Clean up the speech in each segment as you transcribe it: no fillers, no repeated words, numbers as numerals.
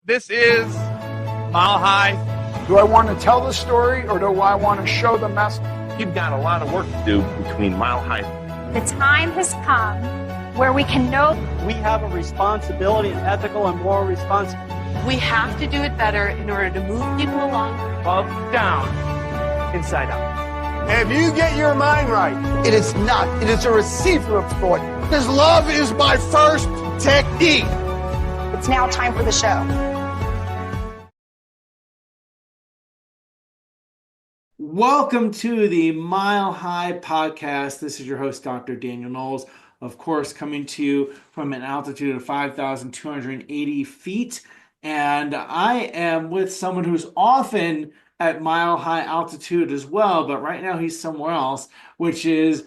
This is Mile High. Do I want to tell the story or do I want to show the message? You've got a lot of work to do between Mile High. The time has come where we can know we have a responsibility, an ethical and moral responsibility. We have to do it better in order to move people along. Up, down, inside out. If you get your mind right, it is not. It is a receiver of thought. Because love is my first technique. it's now time for the show. Welcome to the Mile High Podcast. This is your host, Dr. Daniel Knowles, of course, coming to you from an altitude of 5,280 feet. And I am with someone who's often at mile high altitude as well, but right now he's somewhere else, which is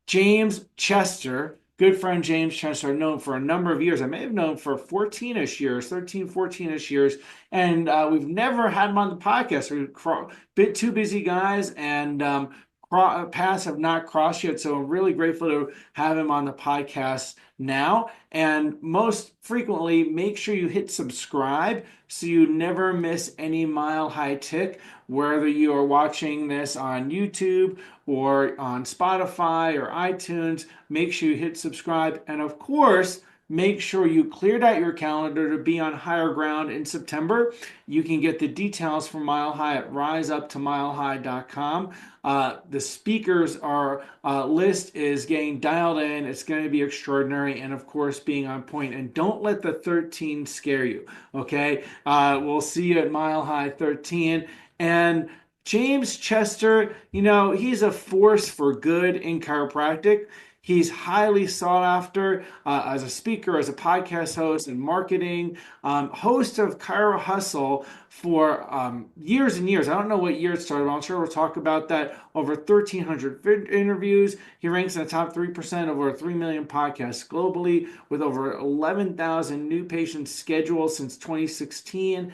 James Chester. Good friend James Chester, I've known for a number of years. I may have known for 14-ish years, 13, 14-ish years. And we've never had him on the podcast. We're a bit too busy guys, and paths have not crossed yet. So I'm really grateful to have him on the podcast now. And most frequently, make sure you hit subscribe so you never miss any Mile High Tick, whether you are watching this on YouTube or on Spotify or iTunes. Make sure you hit subscribe. And of course, make sure you cleared out your calendar to be on higher ground in September. You can get the details for Mile High at riseuptomilehigh.com. The speakers list is getting dialed in. It's going to be extraordinary, and of course, being on point. And don't let the 13 scare you. Okay, we'll see you at Mile High 13. And James Chester, he's a force for good in chiropractic. He's highly sought after as a speaker, as a podcast host, and marketing, host of Chiro Hustle for years and years. I don't know what year it started, but I'm sure we'll talk about that. Over 1,300 interviews. He ranks in the top 3% of over 3 million podcasts globally, with over 11,000 new patients scheduled since 2016.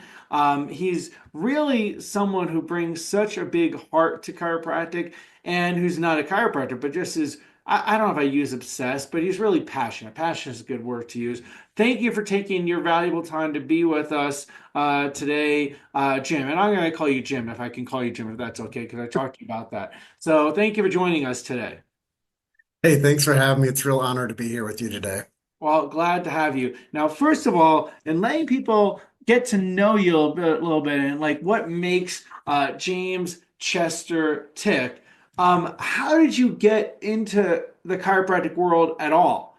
He's really someone who brings such a big heart to chiropractic, and who's not a chiropractor, but just is, I don't know if I use obsessed, but he's really passionate. Passionate is a good word to use. Thank you for taking your valuable time to be with us today, Jim. And I'm going to call you Jim, if I can call you Jim, if that's okay, because I talked to you about that. So thank you for joining us today. Hey, thanks for having me. It's a real honor to be here with you today. Well, glad to have you. Now, first of all, in letting people get to know you a little bit and like what makes James Chester tick, how did you get into the chiropractic world at all?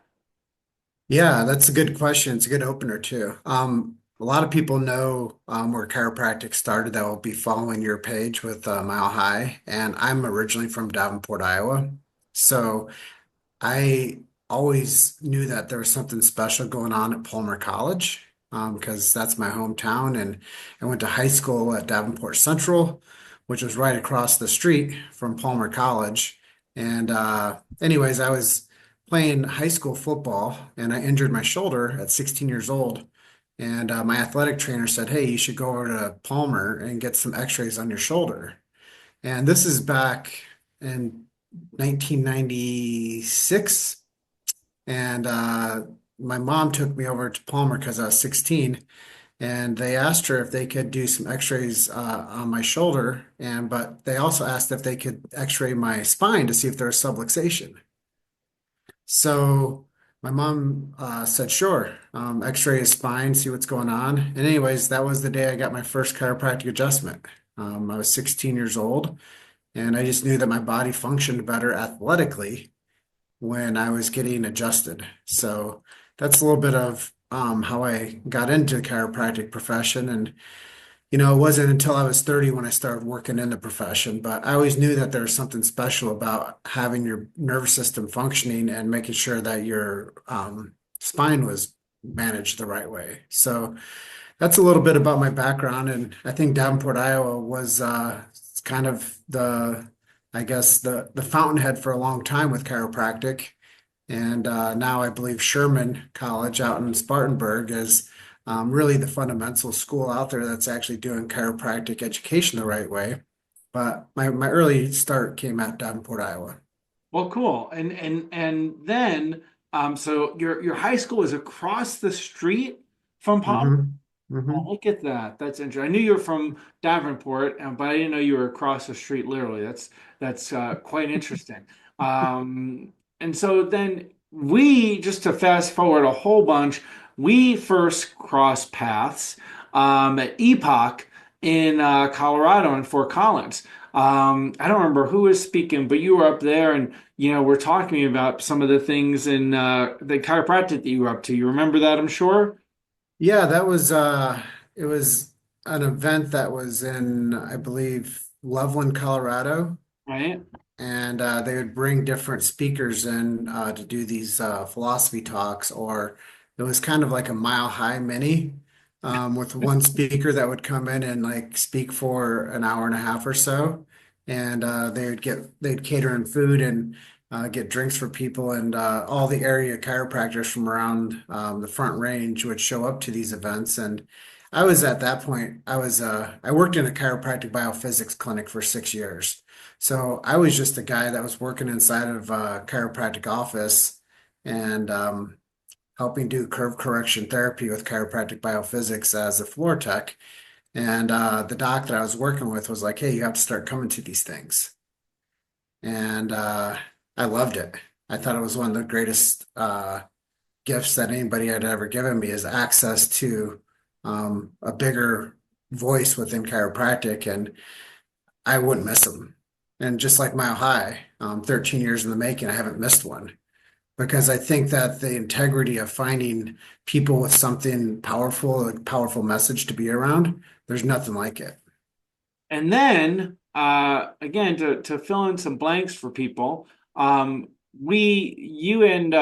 Yeah, that's a good question. It's a good opener too. A lot of people know where chiropractic started that will be following your page with Mile High. And I'm originally from Davenport, Iowa. So I always knew that there was something special going on at Palmer College because that's my hometown. And I went to high school at Davenport Central, which was right across the street from Palmer College. And anyways, I was playing high school football and I injured my shoulder at 16 years old. And my athletic trainer said, hey, you should go over to Palmer and get some x-rays on your shoulder. And this is back in 1996. And my mom took me over to Palmer because I was 16. And they asked her if they could do some x-rays on my shoulder, but they also asked if they could x-ray my spine to see if there was subluxation. So my mom said, sure, x-ray his spine, see what's going on. And anyways, that was the day I got my first chiropractic adjustment. I was 16 years old, and I just knew that my body functioned better athletically when I was getting adjusted. So that's a little bit of how I got into the chiropractic profession. And, it wasn't until I was 30 when I started working in the profession, but I always knew that there was something special about having your nervous system functioning and making sure that your spine was managed the right way. So that's a little bit about my background. And I think Davenport, Iowa was kind of the fountainhead for a long time with chiropractic. And now I believe Sherman College out in Spartanburg is really the fundamental school out there that's actually doing chiropractic education the right way. But my early start came at Davenport, Iowa. Well, cool. And then so your high school is across the street from Palmer? Oh, Hmm. look at that. That's interesting. I knew you were from Davenport, but I didn't know you were across the street, literally. That's quite interesting. And so then we, just to fast forward a whole bunch, we first crossed paths at Epoch in Colorado in Fort Collins. I don't remember who was speaking, but you were up there, and we're talking about some of the things in the chiropractic that you were up to. You remember that, I'm sure, Yeah, that was it was an event that was in, I believe, Loveland, Colorado. right? And they would bring different speakers in to do these philosophy talks, or it was kind of like a mile high mini with one speaker that would come in and like speak for an hour and a half or so, and they'd cater in food and get drinks for people, and all the area chiropractors from around the Front Range would show up to these events. And I was at that point, I worked in a chiropractic biophysics clinic for 6 years. So I was just a guy that was working inside of a chiropractic office and helping do curve correction therapy with chiropractic biophysics as a floor tech. And the doc that I was working with was like, "Hey, you have to start coming to these things." And I loved it. I thought it was one of the greatest gifts that anybody had ever given me, is access to a bigger voice within chiropractic, and I wouldn't miss them. And just like Mile High, 13 years in the making, I haven't missed one, because I think that the integrity of finding people with something powerful, a powerful message to be around, there's nothing like it. And then, again, to fill in some blanks for people, you and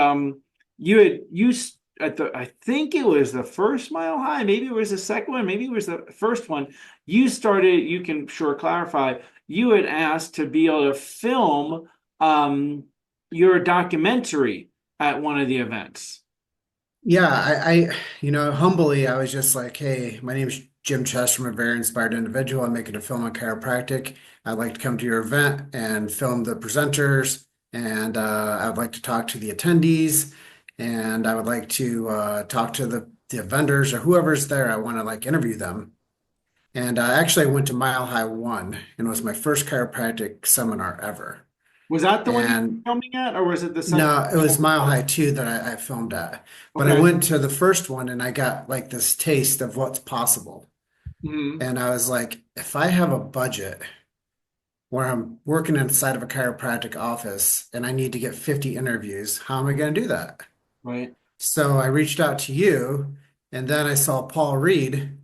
you had you at the I think it was the first Mile High, maybe it was the second one, maybe it was the first one. You started. You can sure clarify. You had asked to be able to film your documentary at one of the events. Yeah, humbly, I was just like, "Hey, my name is Jim Chester. I'm a very inspired individual. I'm making a film on chiropractic. I'd like to come to your event and film the presenters, and I would like to talk to the attendees, and I would like to talk to the vendors or whoever's there. I want to like interview them." And actually, I went to Mile High One, and it was my first chiropractic seminar ever. Was that the one you And were filming at, or was it the second? no, it was Mile High 2 that I filmed at. But I Okay. went to the first one and I got like this taste of what's possible. Mhm. And I was like, if I have a budget where I'm working inside of a chiropractic office and I need to get 50 interviews, how am I going to do that? Right. So I reached out to you, and then I saw Paul Reed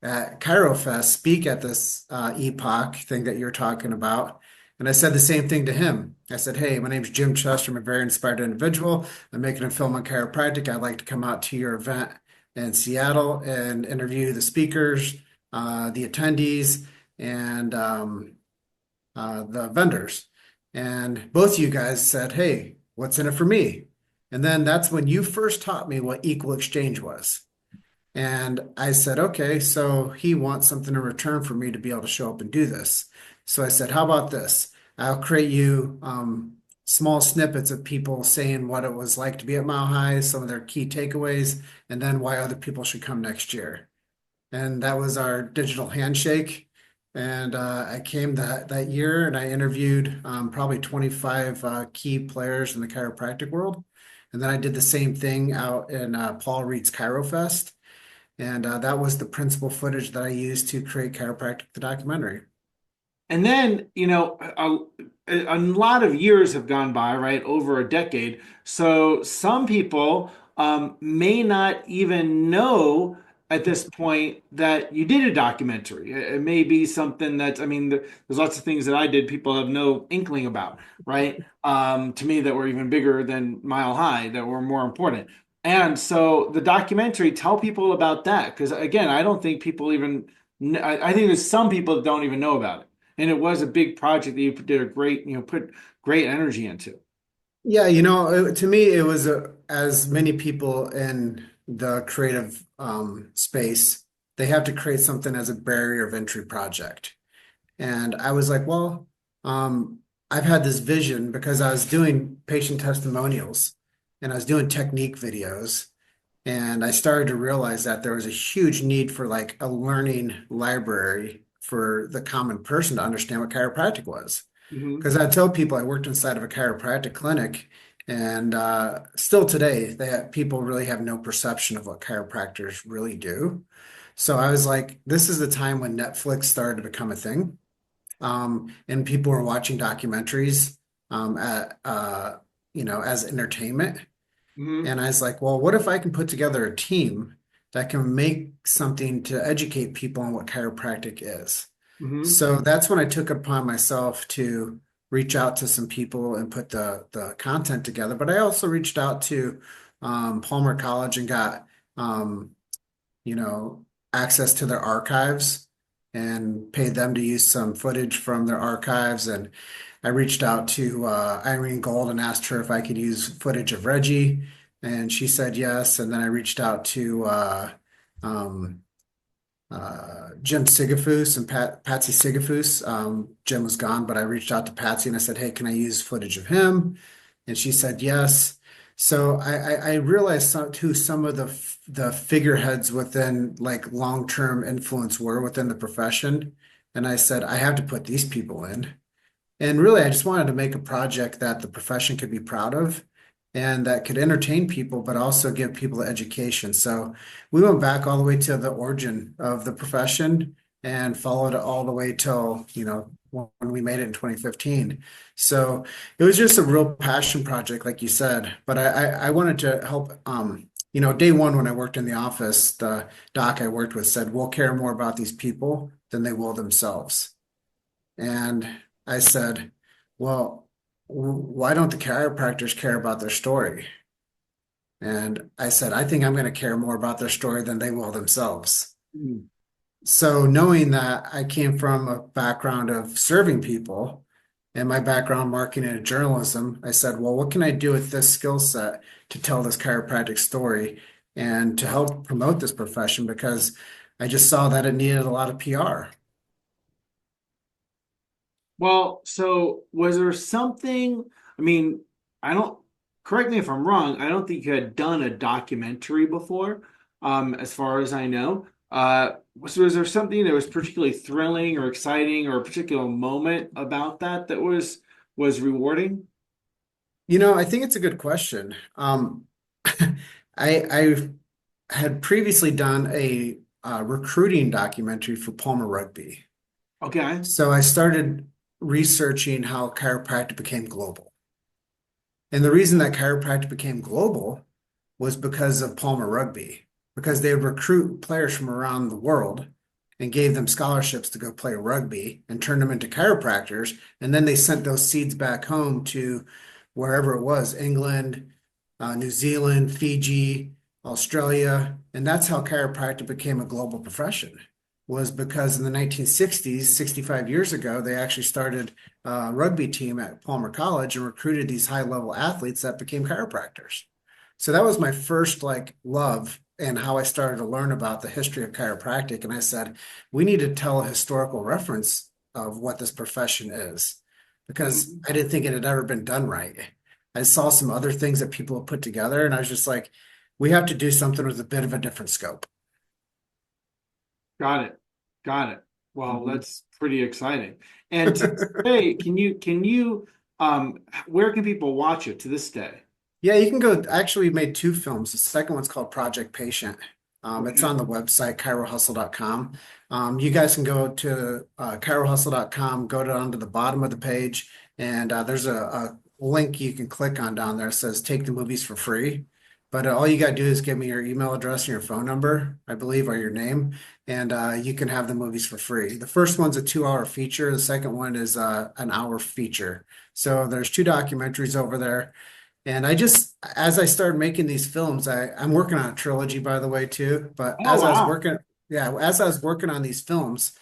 at ChiroFest speak at this Epoch thing that you're talking about. And I said the same thing to him. I said, "Hey, my name's Jim Chester. I'm a very inspired individual. I'm making a film on chiropractic. I'd like to come out to your event in Seattle and interview the speakers, the attendees, and the vendors." And both of you guys said, "Hey, what's in it for me?" And then that's when you first taught me what equal exchange was. And I said, "Okay, so he wants something in return for me to be able to show up and do this." So I said, "How about this? I'll create you small snippets of people saying what it was like to be at Mile High, some of their key takeaways, and then why other people should come next year." And that was our digital handshake. And I came that year and I interviewed probably 25 key players in the chiropractic world. And then I did the same thing out in Paul Reed's ChiroFest. And that was the principal footage that I used to create Chiropractic, the documentary. And then, a lot of years have gone by, right? Over a decade. So some people may not even know at this point that you did a documentary. It may be something that, I mean, there's lots of things that I did people have no inkling about, right? To me, that were even bigger than Mile High, that were more important. And so the documentary, tell people about that. Because again, I don't think people even, I think there's some people that don't even know about it. And it was a big project that you did a great, put great energy into. Yeah, to me, it was as many people in the creative space, they have to create something as a barrier of entry project. And I was like, well, I've had this vision because I was doing patient testimonials and I was doing technique videos. And I started to realize that there was a huge need for like a learning library for the common person to understand what chiropractic was. Hmm. Because I tell people I worked inside of a chiropractic clinic, and still today, people really have no perception of what chiropractors really do. So I was like, this is the time when Netflix started to become a thing, and people were watching documentaries as entertainment. Hmm. And I was like, well, what if I can put together a team that can make something to educate people on what chiropractic is? Hmm. So that's when I took it upon myself to reach out to some people and put the content together. But I also reached out to Palmer College and got um, you know, access to their archives and paid them to use some footage from their archives. And I reached out to Irene Gold and asked her if I could use footage of Reggie, and she said yes. And then I reached out to um, Jim Sigafus and Patsy Sigafus. Jim was gone, but I reached out to Patsy and I said, "Hey, can I use footage of him?" And she said yes. So I realized who some of the figureheads within like long-term influence were within the profession, and I said I have to put these people in. And really, I just wanted to make a project that the profession could be proud of and that could entertain people, but also give people the education. So we went back all the way to the origin of the profession and followed it all the way till, when we made it in 2015. So it was just a real passion project, like you said. But I wanted to help. Day one when I worked in the office, the doc I worked with said, "We'll care more about these people than they will themselves." And I said, well, why don't the chiropractors care about their story? And I said, I think I'm going to care more about their story than they will themselves. So knowing that I came from a background of serving people and my background marketing and journalism, I said, well, what can I do with this skill set to tell this chiropractic story and to help promote this profession? Because I just saw that it needed a lot of PR. Well, so was there something? I mean, I don't, correct me if I'm wrong, I don't think you had done a documentary before, as far as I know. So was there something that was particularly thrilling or exciting or a particular moment about that was rewarding? I think it's a good question. I had previously done a recruiting documentary for Palmer Rugby. Okay. So I started researching how chiropractic became global. And the reason that chiropractic became global was because of Palmer Rugby, because they would recruit players from around the world and gave them scholarships to go play rugby and turn them into chiropractors. And then they sent those seeds back home to wherever it was, England, New Zealand, Fiji, Australia. And that's how chiropractic became a global profession, was because in the 1960s, 65 years ago, they actually started a rugby team at Palmer College and recruited these high-level athletes that became chiropractors. So that was my first like love and how I started to learn about the history of chiropractic. And I said, we need to tell a historical reference of what this profession is, because Mhm. I didn't think it had ever been done right. I saw some other things that people have put together, and I was just like, we have to do something with a bit of a different scope. Got it. Got it. Well, Mhm. that's pretty exciting. And to this day, where can people watch it to this day? Yeah, you can go. Actually, we made two films. The second one's called Project Patient. It's Okay. on the website, chirohustle.com. You guys can go to chirohustle.com, go down to the bottom of the page, and there's a link you can click on down there. It says take the movies for free. But all you got to do is give me your email address and your phone number, I believe, or your name, and you can have the movies for free. The first one's a 2 hour feature. The second one is an hour feature. So there's two documentaries over there. And as I started making these films, I'm working on a trilogy, by the way, too. But Oh, wow. as I was working on these films,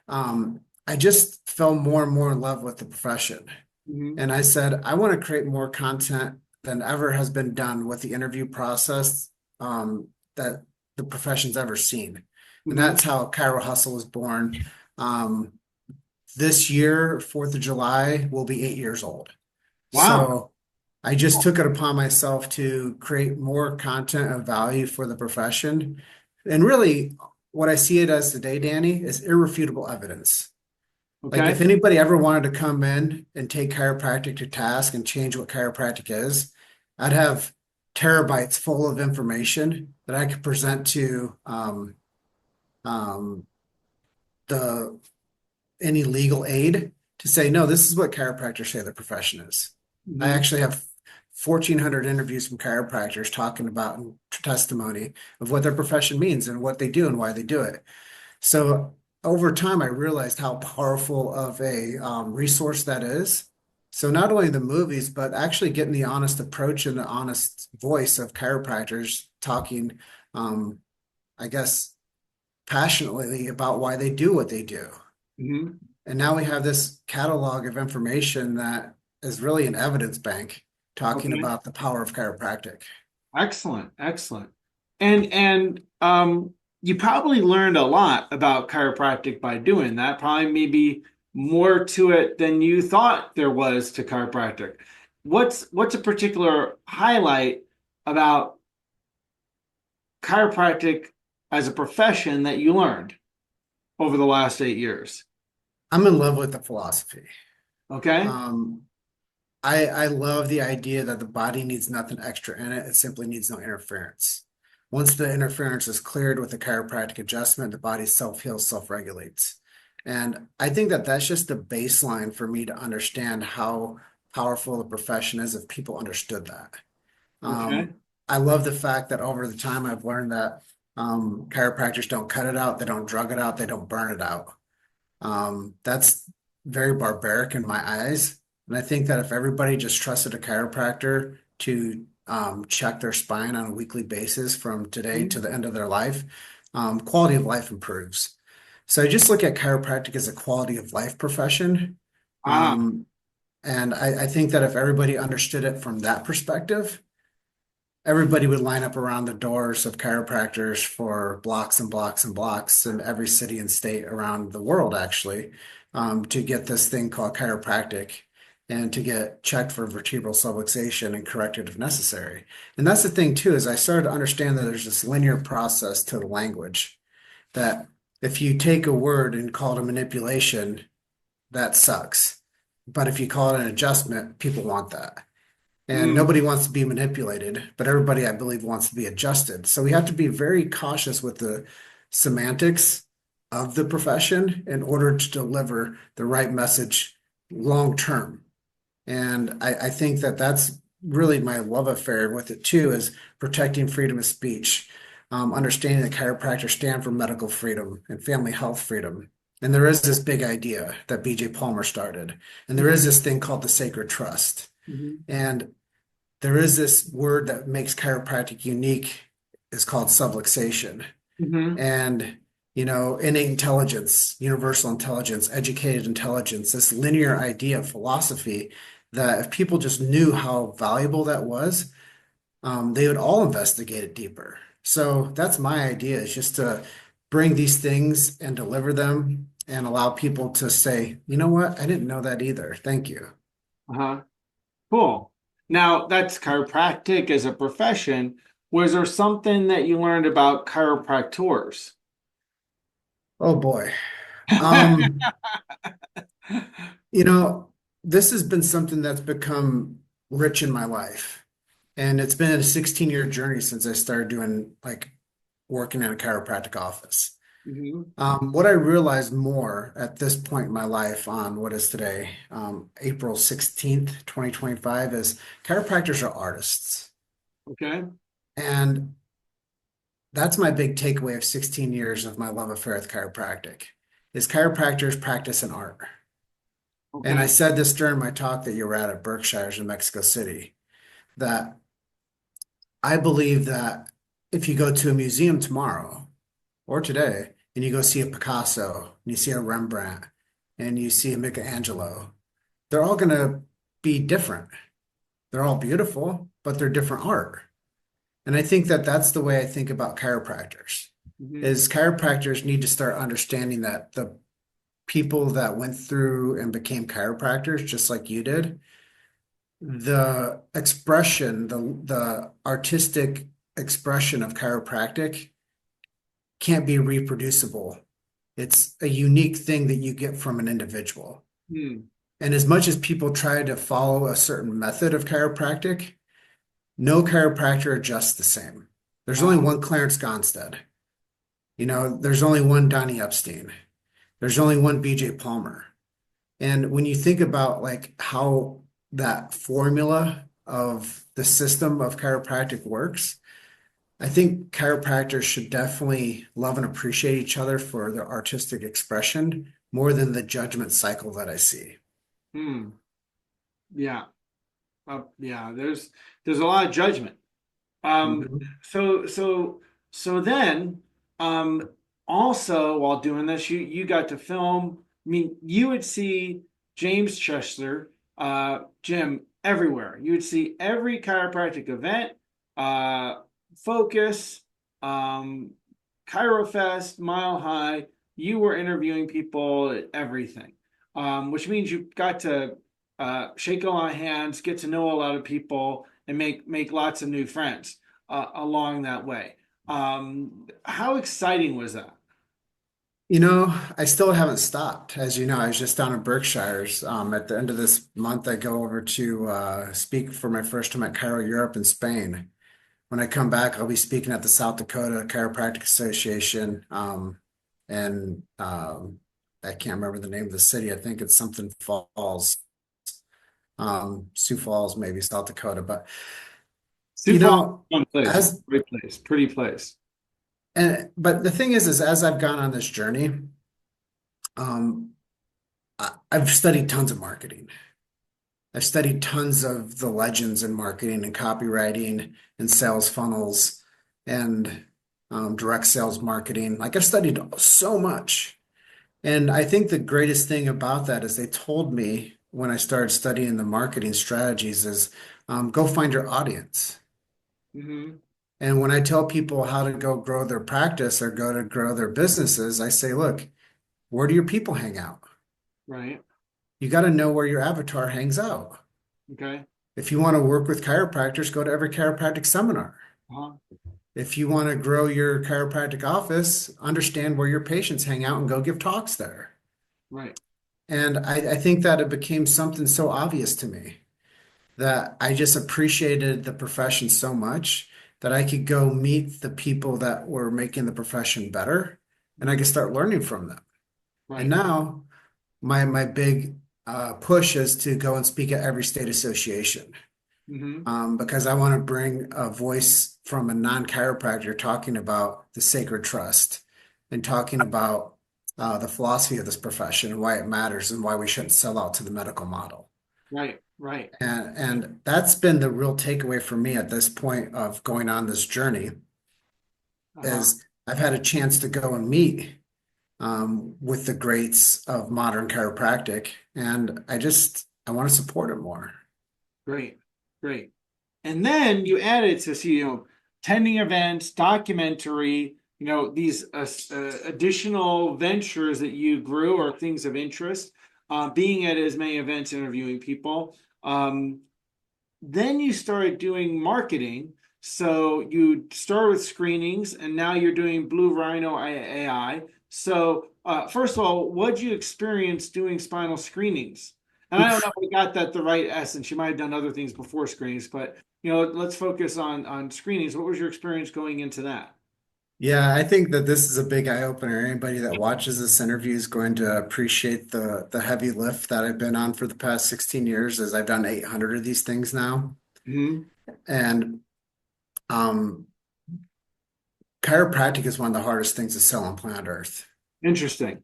I just fell more and more in love with the profession. Mhm. And I said, I want to create more content than ever has been done with the interview process, that the profession's ever seen. And Mhm. that's how Cairo Hustle was born. Um, this year, 4th of July, will be 8 years old. Wow. So I just took it upon myself to create more content of value for the profession. And really, what I see it as today, Danny, is irrefutable evidence. Like if Okay. anybody ever wanted to come in and take chiropractic to task and change what chiropractic is, I'd have terabytes full of information that I could present to um, the any legal aid to say, no, this is what chiropractors say the profession is. I Mhm. actually have 1,400 interviews from chiropractors talking about testimony of what their profession means and what they do and why they do it. So over time, I realized how powerful of a resource that is. So not only the movies, but actually getting the honest approach and the honest voice of chiropractors talking, um, I guess, passionately about why they do what they do. Mhm. And now we have this catalog of information that is really an evidence bank talking Okay. about the power of chiropractic. Excellent. Excellent. And you probably learned a lot about chiropractic by doing that. Probably maybe more to it than you thought there was to chiropractic. What's a particular highlight about chiropractic as a profession that you learned over the last 8 years? I'm in love with the philosophy. Okay. Um, I love the idea that the body needs nothing extra in it. It simply needs no interference. Once the interference is cleared with the chiropractic adjustment, the body self-heals, self-regulates. And I think that that's just the baseline for me to understand how powerful the profession is if people understood that. Okay. I love the fact that over the time I've learned that chiropractors don't cut it out, they don't drug it out, they don't burn it out. That's very barbaric in my eyes. And I think that if everybody just trusted a chiropractor to check their spine on a weekly basis from today to the end of their life, quality of life improves. So I just look at chiropractic as a quality of life profession. Ah. Um, and I think that if everybody understood it from that perspective, everybody would line up around the doors of chiropractors for blocks and blocks and blocks in every city and state around the world, actually, to get this thing called chiropractic and to get checked for vertebral subluxation and corrected if necessary. And that's the thing, too, is I started to understand that there's this linear process to the language that if you take a word and call it a manipulation, that sucks. But if you call it an adjustment, people want that. And Mm. nobody wants to be manipulated, but everybody, I believe, wants to be adjusted. So we have to be very cautious with the semantics of the profession in order to deliver the right message long term. And I think that that's really my love affair with it too, is protecting freedom of speech, understanding that chiropractors stand for medical freedom and family health freedom. And there is this big idea that BJ Palmer started, and there is this thing called the sacred trust. Mhm. And there is this word that makes chiropractic unique is called subluxation. Mhm. And, innate intelligence, universal intelligence, educated intelligence, this linear idea of philosophy that if people just knew how valuable that was, they would all investigate it deeper. So that's my idea, is just to bring these things and deliver them and allow people to say, you know what, I didn't know that either. Thank you. Uh-huh. Cool. Now, that's chiropractic as a profession. Was there something that you learned about chiropractors? Oh boy. Um, You know, this has been something that's become rich in my life. And it's been a 16-year journey since I started doing working in a chiropractic office. Mhm. What I realized more at this point in my life on what is today, April 16th, 2025, is chiropractors are artists. Okay. And that's my big takeaway of 16 years of my love affair with chiropractic, is chiropractors practice an art. And I Okay. said this during my talk that you were at Berkshire's in Mexico City, that I believe that if you go to a museum tomorrow or today and you go see a Picasso and you see a Rembrandt and you see a Michelangelo, they're all going to be different. They're all beautiful, but they're different art. And I think that that's the way I think about chiropractors, Mhm. is chiropractors need to start understanding that the people that went through and became chiropractors, just like you did, the expression, the artistic expression of chiropractic can't be reproducible. It's a unique thing that you get from an individual. Hmm. And as much as people try to follow a certain method of chiropractic, no chiropractor adjusts the same. There's only one Clarence Gonstead. There's only one Donnie Epstein. There's only one BJ Palmer. And when you think about like how that formula of the system of chiropractic works, I think chiropractors should definitely love and appreciate each other for their artistic expression more than the judgment cycle that I see. Hmm. Yeah. Yeah. There's a lot of judgment. Mhm. So then, also while doing this, you got to film. I mean, you would see James Chesler, Jim everywhere. You would see every chiropractic event, uh, Focus, um, ChiroFest, Mile High. You were interviewing people at everything, which means you got to shake a lot of hands, get to know a lot of people, and make lots of new friends along that way. How exciting was that? I still haven't stopped. As you know, I was just down in Berkshires. At the end of this month, I go over to speak for my first time at Chiro Europe in Spain. When I come back, I'll be speaking at the South Dakota Chiropractic Association. And I can't remember the name of the city. I think it's something Falls, Sioux Falls, maybe South Dakota. But Sioux Falls, fun place, as great place, pretty place. but the thing is as I've gone on this journey, um, I've studied tons of marketing. I've studied tons of the legends in marketing and copywriting and sales funnels and direct sales marketing. Like I've studied so much. And I think the greatest thing about that is they told me when I started studying the marketing strategies is go find your audience. Hmm. And when I tell people how to go grow their practice or go to grow their businesses, I say, look, where do your people hang out? Right. You got to know where your avatar hangs out. Okay. If you want to work with chiropractors, go to every chiropractic seminar. Uh-huh. If you want to grow your chiropractic office, understand where your patients hang out and go give talks there. Right. And I think that it became something so obvious to me that I just appreciated the profession so much that I could go meet the people that were making the profession better and I could start learning from them. And Right. now my big push is to go and speak at every state association. Hmm. Because I want to bring a voice from a non-chiropractor talking about the sacred trust and talking about the philosophy of this profession and why it matters and why we shouldn't sell out to the medical model. Right. Right. And that's been the real takeaway for me at this point of going on this journey Uh-huh. is I've had a chance to go and meet with the greats of modern chiropractic, and I want to support it more. Great. Great. And then you added to see, attending events, documentary, these additional ventures that you grew or things of interest, being at as many events, interviewing people. Then you started doing marketing. So you started with screenings and now you're doing Blue Rhino AI. So first of all, what did you experience doing spinal screenings? And I don't know if we got that the right essence. You might have done other things before screenings, but let's focus on screenings. What was your experience going into that? Yeah, I think that this is a big eye opener. Anybody that watches this interview is going to appreciate the heavy lift that I've been on for the past 16 years, as I've done 800 of these things now. Hmm. And um, chiropractic is one of the hardest things to sell on planet Earth. Interesting.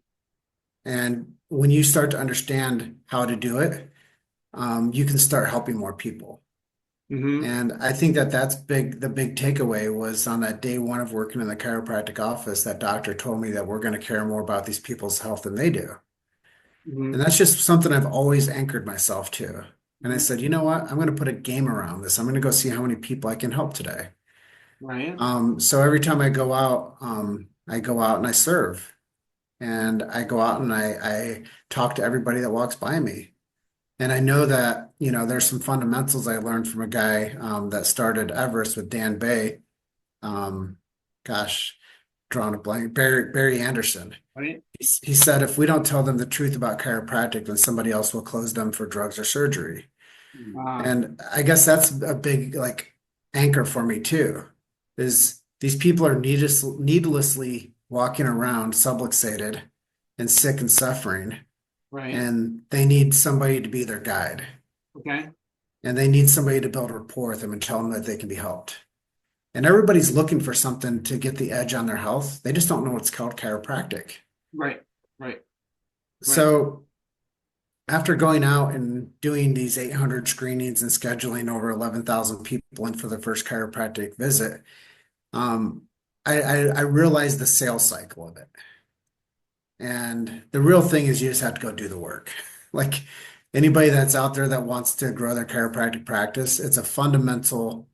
And when you start to understand how to do it, you can start helping more people. Hmm. And I think that that's big. The big takeaway was on that day one of working in the chiropractic office, that doctor told me that we're going to care more about these people's health than they do. Hmm. And that's just something I've always anchored myself to. And I said, you know what? I'm going to put a game around this. I'm going to go see how many people I can help today. Right. So every time I go out and I serve. And I go out and I talk to everybody that walks by me. And I know that, there's some fundamentals I learned from a guy that started Everest with Dan Bay. Um, gosh, drawing a blank, Barry Anderson. Right? He said, if we don't tell them the truth about chiropractic, then somebody else will close them for drugs or surgery. Wow. And I guess that's a big like anchor for me too, is these people are needlessly walking around subluxated and sick and suffering, Right. and they need somebody to be their guide. Okay. And they need somebody to build rapport with them and tell them that they can be helped. And everybody's looking for something to get the edge on their health. They just don't know what's called chiropractic. Right. Right. So after going out and doing these 800 screenings and scheduling over 11,000 people in for the first chiropractic visit, I realized the sales cycle of it. And the real thing is you just have to go do the work. Like anybody that's out there that wants to grow their chiropractic practice, it's a fundamental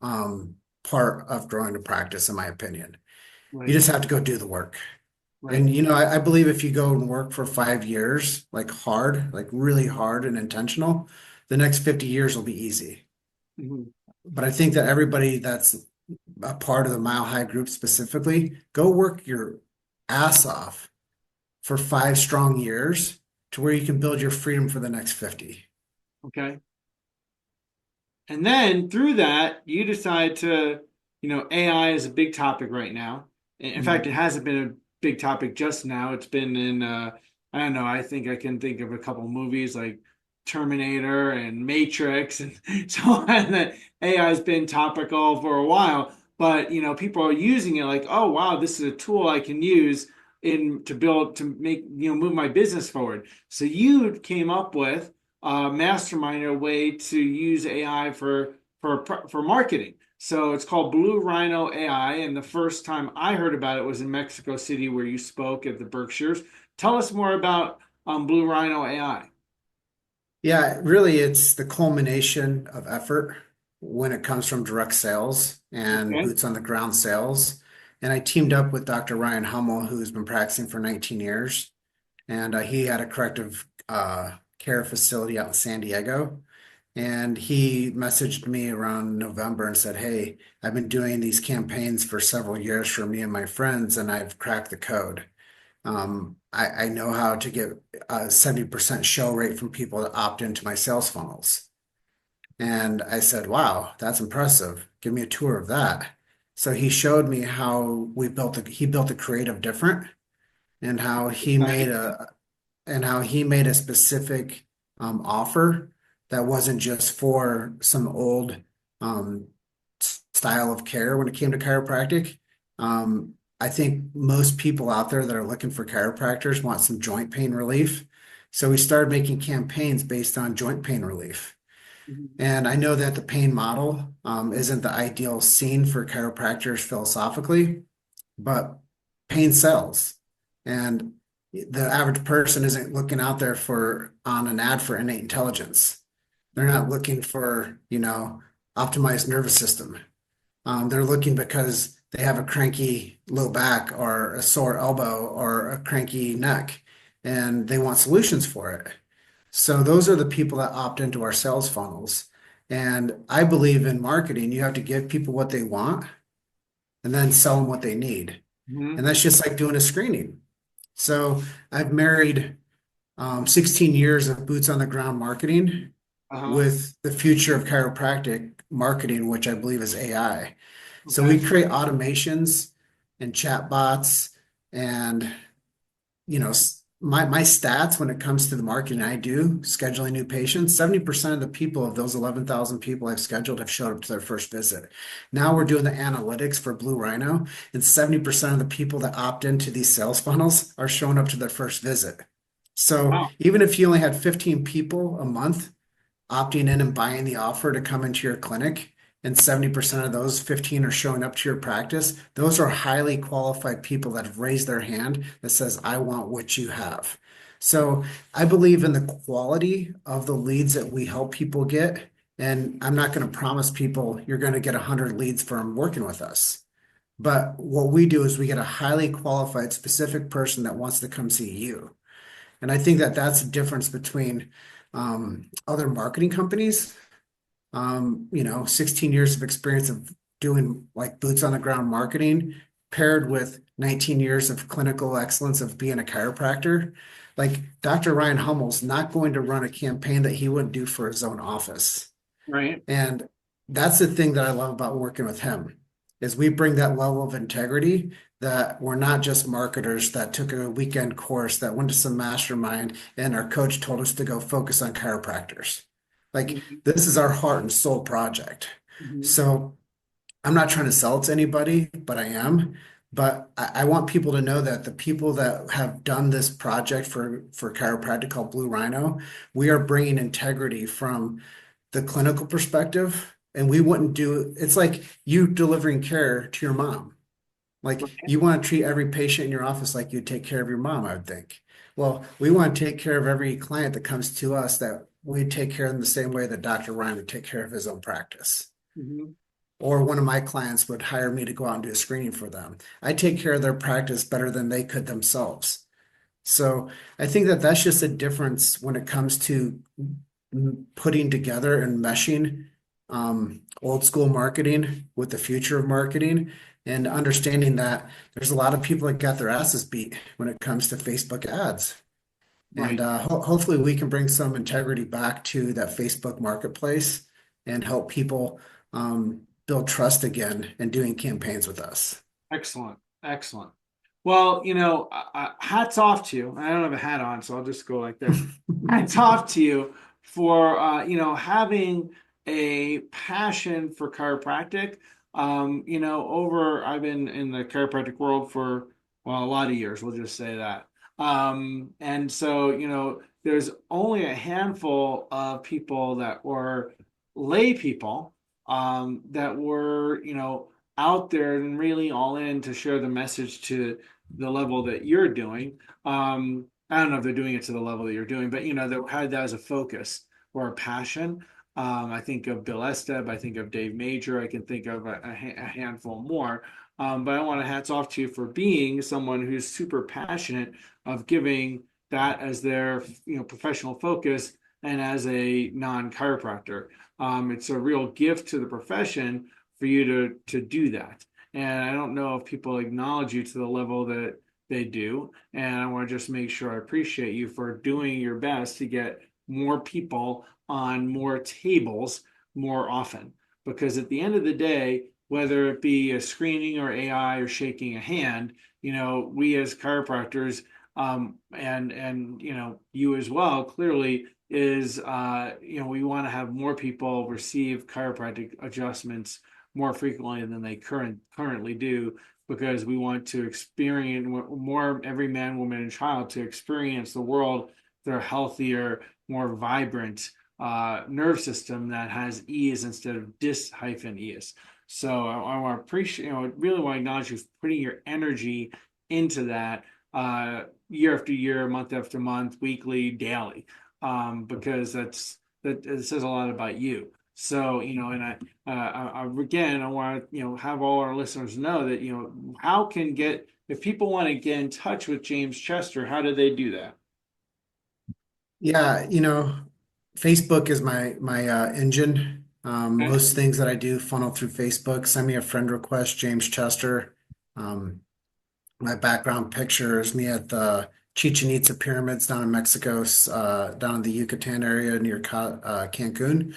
part of growing a practice, in my opinion. Right. You just have to go do the work. Right. And I believe if you go and work for 5 years, like hard, like really hard and intentional, the next 50 years will be easy. Mhm. But I think that everybody that's a part of the Mile High group specifically, go work your ass off for 5 strong years to where you can build your freedom for the next 50. Okay. And then through that, you decide to, AI is a big topic right now. In fact, it hasn't been a big topic just now. It's been in, I don't know, I think I can think of a couple movies like Terminator and Matrix and so on that AI has been topical for a while. But, people are using it like, oh, wow, this is a tool I can use to make, move my business forward. So you came up with mastermind a way to use AI for marketing. So it's called Blue Rhino AI, and the first time I heard about it was in Mexico City, where you spoke at the Berkshires. Tell us more about Blue Rhino AI. Yeah, really, it's the culmination of effort when it comes from direct sales and Okay. boots on the ground sales. And I teamed up with Dr. Ryan Hummel, who's been practicing for 19 years. And he had a corrective care facility out in San Diego. And he messaged me around November and said, hey, I've been doing these campaigns for several years for me and my friends, and I've cracked the code. I know how to get a 70% show rate from people that opt into my sales funnels. And I said, wow, that's impressive. Give me a tour of that. So he showed me how he built the creative different, and how he made a specific offer that wasn't just for some old style of care when it came to chiropractic. I think most people out there that are looking for chiropractors want some joint pain relief. So we started making campaigns based on joint pain relief. And I know that the pain model isn't the ideal scene for chiropractors philosophically, but pain sells. And the average person isn't looking out there on an ad for innate intelligence. They're not looking for, optimized nervous system. They're looking because they have a cranky low back or a sore elbow or a cranky neck, and they want solutions for it. So those are the people that opt into our sales funnels. And I believe in marketing, you have to give people what they want and then sell them what they need. Mhm. And that's just like doing a screening. So I've married 16 years of boots on the ground marketing with the future of chiropractic marketing, which I believe is AI. So we create automations and chat bots, and my stats when it comes to the marketing I do, scheduling new patients, 70% of the people of those 11,000 people I've scheduled have showed up to their first visit. Now we're doing the analytics for Blue Rhino, and 70% of the people that opt into these sales funnels are showing up to their first visit. So Wow. even if you only had 15 people a month opting in and buying the offer to come into your clinic, and 70% of those 15 are showing up to your practice, those are highly qualified people that have raised their hand that says, I want what you have. So I believe in the quality of the leads that we help people get. And I'm not going to promise people you're going to get 100 leads from working with us. But what we do is we get a highly qualified, specific person that wants to come see you. And I think that that's the difference between other marketing companies. 16 years of experience of doing like boots on the ground marketing paired with 19 years of clinical excellence of being a chiropractor. Like Dr. Ryan Hummel's not going to run a campaign that he wouldn't do for his own office. Right. And that's the thing that I love about working with him is we bring that level of integrity that we're not just marketers that took a weekend course that went to some mastermind and our coach told us to go focus on chiropractors. Like this is our heart and soul project. So I'm not trying to sell it to anybody, but I am. But I want people to know that the people that have done this project for chiropractic called Blue Rhino, we are bringing integrity from the clinical perspective, and we wouldn't do it's like you delivering care to your mom. Like you want to treat every patient in your office like you take care of your mom, I would think. Well, we want to take care of every client that comes to us that we take care of them the same way that Dr. Ryan would take care of his own practice. Or one of my clients would hire me to go out and do a screening for them. I take care of their practice better than they could themselves. So I think that that's just a difference when it comes to putting together and meshing old school marketing with the future of marketing and understanding that there's a lot of people that got their asses beat when it comes to Facebook ads. Right. And hopefully we can bring some integrity back to that Facebook marketplace and help people build trust again and doing campaigns with us. Excellent. Excellent. Well, hats off to you. I don't have a hat on, so I'll just go like this. Hats off to you for, having a passion for chiropractic. I've been in the chiropractic world for, well, a lot of years, we'll just say that. And so, there's only a handful of people that were lay people that were, out there and really all in to share the message to the level that you're doing. I don't know if they're doing it to the level that you're doing, but that had that as a focus or a passion. I think of Bill Esteb, I think of Dave Major, I can think of a handful more. But I want to hats off to you for being someone who's super passionate of giving that as their professional focus and as a non-chiropractor. It's a real gift to the profession for you to do that. And I don't know if people acknowledge you to the level that they do. And I want to just make sure I appreciate you for doing your best to get more people on more tables more often. Because at the end of the day, whether it be a screening or AI or shaking a hand, we as chiropractors and you as well, clearly is, we want to have more people receive chiropractic adjustments more frequently than they currently do, because we want to experience more every man, woman, and child to experience the world through a healthier, more vibrant nerve system that has ease instead of dis-ease. So I want to appreciate, really want to acknowledge you for putting your energy into that year after year, month after month, weekly, daily, because that it says a lot about you. So, and I again, I want to, have all our listeners know that, if people want to get in touch with James Chester, how do they do that? Yeah, Facebook is my engine. Okay. Most things that I do funnel through Facebook. Send me a friend request, James Chester. My background picture is me at the Chichen Itza pyramids down in Mexico, down in the Yucatan area near Cancun.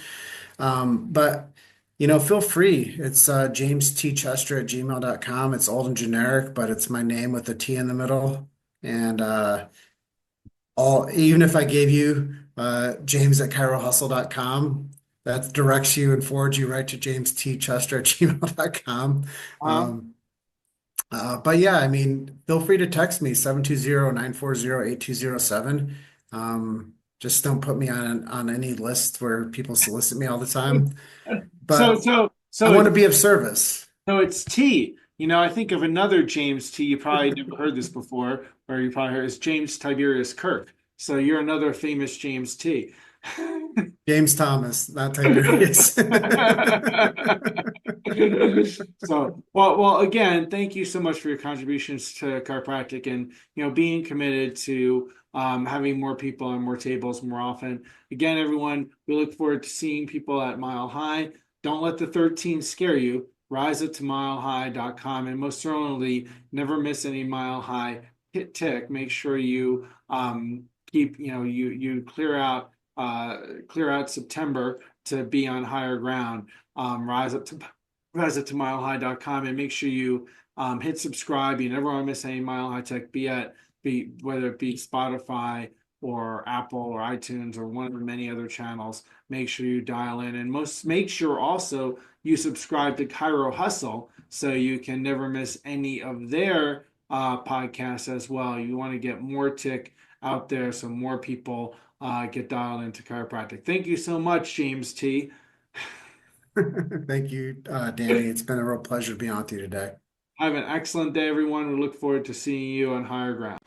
But feel free. It's jamestchester@gmail.com. It's old and generic, but it's my name with a T in the middle. And even if I gave you james@chirohustle.com, that directs you and forwards you right to jamestchester@gmail.com. But yeah, I mean, feel free to text me 720-940-8207. Just don't put me on any list where people solicit me all the time. But So I want to be of service. So it's T. I think of another James T. You probably never heard this before, or you probably heard it's James Tiberius Kirk. So you're another famous James T. James Thomas, not Tiberius. So, well, again, thank you so much for your contributions to chiropractic and being committed to having more people on more tables more often. Again, everyone, we look forward to seeing people at Mile High. Don't let the 13 scare you. Rise up to milehigh.com, and most certainly never miss any Mile High tick. Make sure you keep you clear out September to be on higher ground. Rise up to milehigh.com, and make sure you hit subscribe. You never want to miss any Mile High Tech, whether it be Spotify or Apple or iTunes or one of the many other channels. Make sure you dial in, and make sure also you subscribe to Chiro Hustle so you can never miss any of their podcasts as well. You want to get more tick out there so more people get dialed into chiropractic. Thank you so much, James T. Thank you, Danny. It's been a real pleasure being on with you today. Have an excellent day, everyone. We look forward to seeing you on higher ground.